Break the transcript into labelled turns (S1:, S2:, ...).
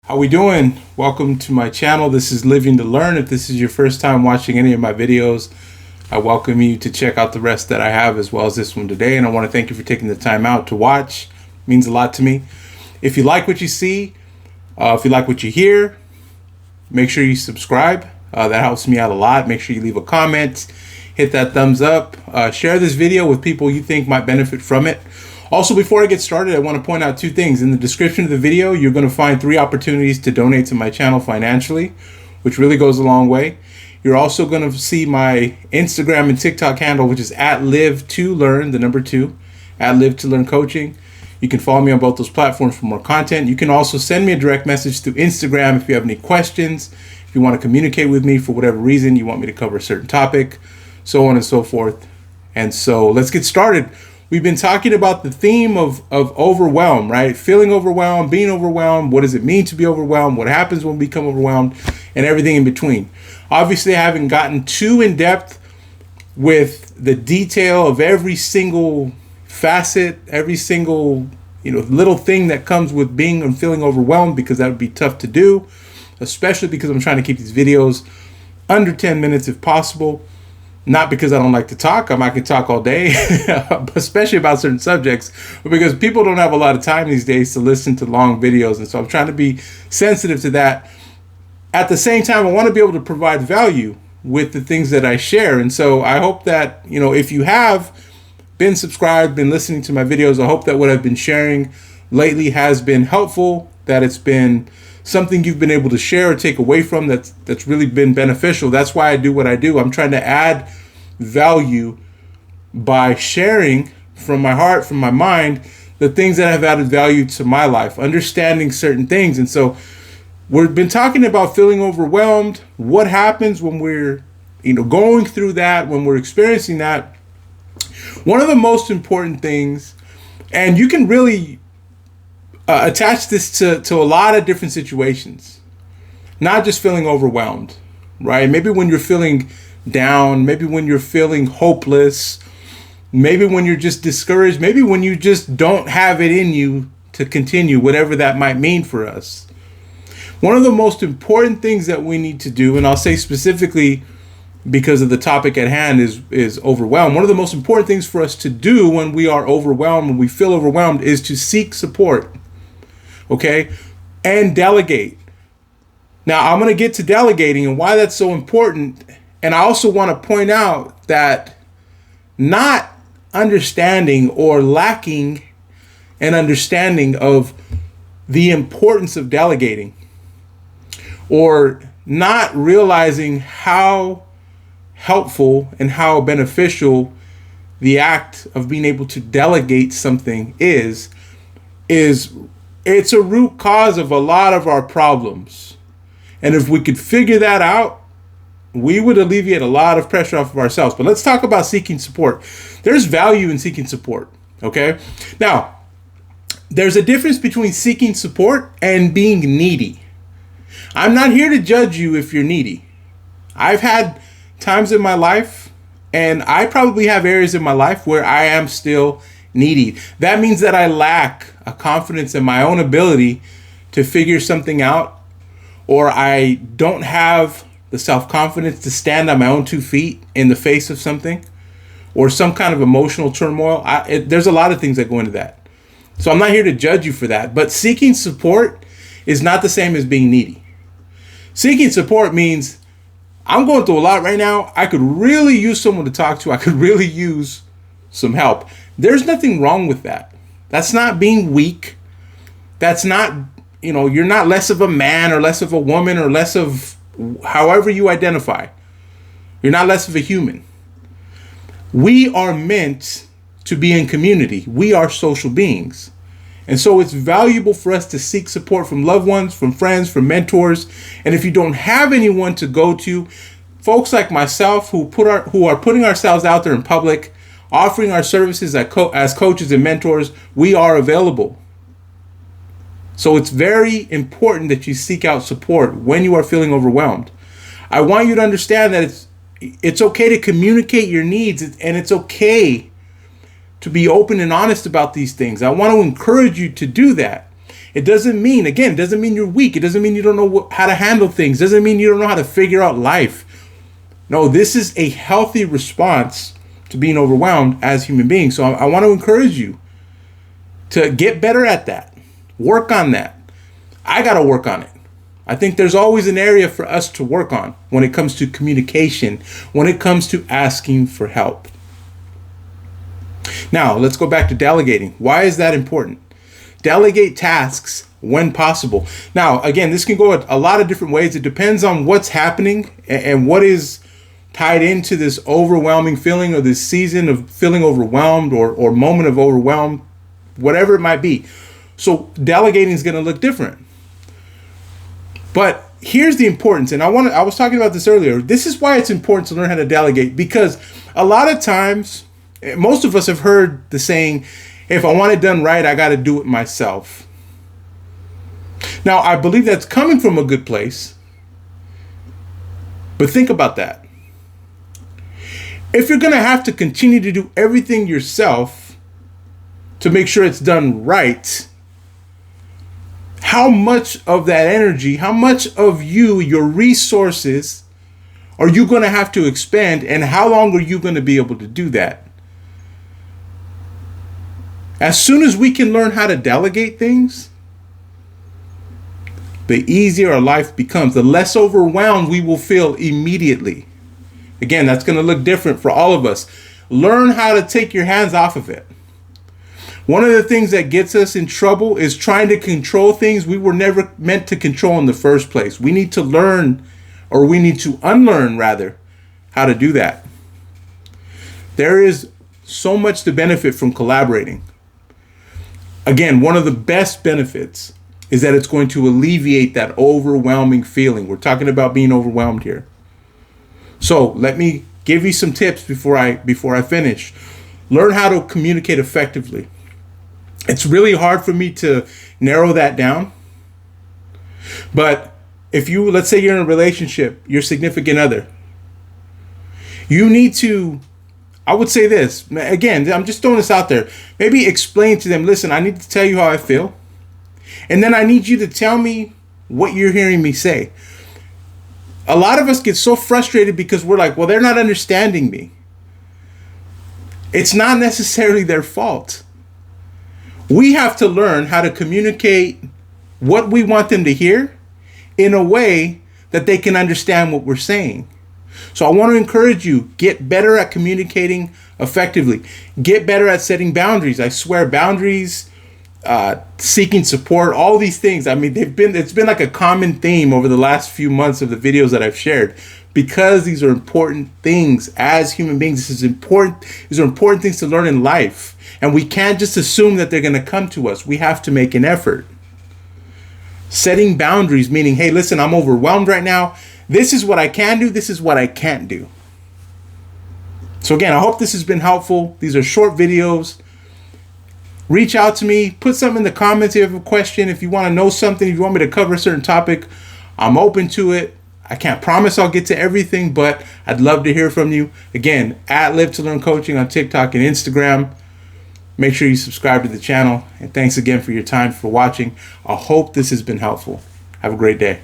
S1: How we doing? Welcome to my channel. This is Living to Learn. If this is your first time watching any of my videos, I welcome you to check out the rest that I have as well as this one today. And I want to thank you for taking the time out to watch. It means a lot to me. If you like what you see, if you like what you hear, make sure you subscribe. That helps me out a lot. Make sure you leave a comment, hit that thumbs up, share this video with people you think might benefit from it. Also, before I get started, I want to point out two things. In the description of the video, you're going to find 3 opportunities to donate to my channel financially, which really goes a long way. You're also going to see my Instagram and TikTok handle, which is @live2learn, the number 2, @live2learn coaching. You can follow me on both those platforms for more content. You can also send me a direct message through Instagram if you have any questions, if you want to communicate with me for whatever reason, you want me to cover a certain topic, so on and so forth. And so let's get started. We've been talking about the theme of overwhelm, right? Feeling overwhelmed, being overwhelmed. What does it mean to be overwhelmed? What happens when we become overwhelmed? And everything in between. Obviously, I haven't gotten too in depth with the detail of every single facet, every single little thing that comes with being and feeling overwhelmed, because that would be tough to do, especially because I'm trying to keep these videos under 10 minutes if possible. Not because I don't like to talk. I can talk all day, especially about certain subjects, but because people don't have a lot of time these days to listen to long videos. And so I'm trying to be sensitive to that. At the same time, I want to be able to provide value with the things that I share. And so I hope that, if you have been subscribed, been listening to my videos, I hope that what I've been sharing lately has been helpful, that it's been something you've been able to share or take away from that's really been beneficial. That's why I do what I do. I'm trying to add value by sharing from my heart, from my mind, the things that have added value to my life, understanding certain things. And so we've been talking about feeling overwhelmed, what happens when we're going through that, when we're experiencing that. One of the most important things, and you can really attach this to a lot of different situations, not just feeling overwhelmed, right? Maybe when you're feeling down, maybe when you're feeling hopeless, maybe when you're just discouraged, maybe when you just don't have it in you to continue, whatever that might mean for us. One of the most important things that we need to do, and I'll say specifically because of the topic at hand, is overwhelmed. One of the most important things for us to do when we are overwhelmed, when we feel overwhelmed, is to seek support. Okay, and delegate. Now, I'm going to get to delegating and why that's so important. And I also want to point out that not understanding or lacking an understanding of the importance of delegating, or not realizing how helpful and how beneficial the act of being able to delegate something is it's a root cause of a lot of our problems. And if we could figure that out, we would alleviate a lot of pressure off of ourselves. But let's talk about seeking support. There's value in seeking support, okay? Now, there's a difference between seeking support and being needy. I'm not here to judge you if you're needy. I've had times in my life, and I probably have areas in my life where I am still needy. That means that I lack a confidence in my own ability to figure something out, or I don't have the self-confidence to stand on my own 2 feet in the face of something, or some kind of emotional turmoil. There's a lot of things that go into that. So I'm not here to judge you for that, but seeking support is not the same as being needy. Seeking support means I'm going through a lot right now. I could really use someone to talk to. I could really use some help. There's nothing wrong with that. That's not being weak. That's not, you're not less of a man or less of a woman or less of however you identify. You're not less of a human. We are meant to be in community. We are social beings. And so it's valuable for us to seek support from loved ones, from friends, from mentors. And if you don't have anyone to go to, folks like myself who are putting ourselves out there in public, offering our services as coaches and mentors, we are available. So it's very important that you seek out support when you are feeling overwhelmed. I want you to understand that it's okay to communicate your needs, and it's okay to be open and honest about these things. I want to encourage you to do that. It doesn't mean, again, it doesn't mean you're weak. It doesn't mean you don't know how to handle things. It doesn't mean you don't know how to figure out life. No, this is a healthy response to being overwhelmed as human beings. So I want to encourage you to get better at that. Work on that. I got to work on it. I think there's always an area for us to work on when it comes to communication, when it comes to asking for help. Now, let's go back to delegating. Why is that important? Delegate tasks when possible. Now, again, this can go a lot of different ways. It depends on what's happening and what is tied into this overwhelming feeling, or this season of feeling overwhelmed, or moment of overwhelm, whatever it might be. So delegating is going to look different. But here's the importance, and I was talking about this earlier. This is why it's important to learn how to delegate, because a lot of times, most of us have heard the saying, if I want it done right, I got to do it myself. Now, I believe that's coming from a good place, but think about that. If you're going to have to continue to do everything yourself to make sure it's done right, how much of that energy, how much of your resources are you going to have to expend, and how long are you going to be able to do that? As soon as we can learn how to delegate things, the easier our life becomes, the less overwhelmed we will feel immediately. Again, that's going to look different for all of us. Learn how to take your hands off of it. One of the things that gets us in trouble is trying to control things we were never meant to control in the first place. We need to learn, or we need to unlearn rather, how to do that. There is so much to benefit from collaborating. Again, one of the best benefits is that it's going to alleviate that overwhelming feeling. We're talking about being overwhelmed here. So let me give you some tips before I finish. Learn how to communicate effectively. It's really hard for me to narrow that down. But if let's say you're in a relationship, your significant other, you need to, I would say this, again, I'm just throwing this out there. Maybe explain to them, listen, I need to tell you how I feel. And then I need you to tell me what you're hearing me say. A lot of us get so frustrated because we're like, well, they're not understanding me. It's not necessarily their fault. We have to learn how to communicate what we want them to hear in a way that they can understand what we're saying. So I want to encourage you, get better at communicating effectively. Get better at setting boundaries. I swear, boundaries, seeking support, all these things. I mean, it's been like a common theme over the last few months of the videos that I've shared, because these are important things as human beings. These are important things to learn in life. And we can't just assume that they're going to come to us. We have to make an effort. Setting boundaries, meaning, hey, listen, I'm overwhelmed right now. This is what I can do. This is what I can't do. So again, I hope this has been helpful. These are short videos. Reach out to me. Put something in the comments if you have a question. If you want to know something, if you want me to cover a certain topic, I'm open to it. I can't promise I'll get to everything, but I'd love to hear from you. Again, at Live to Learn Coaching on TikTok and Instagram. Make sure you subscribe to the channel. And thanks again for your time, for watching. I hope this has been helpful. Have a great day.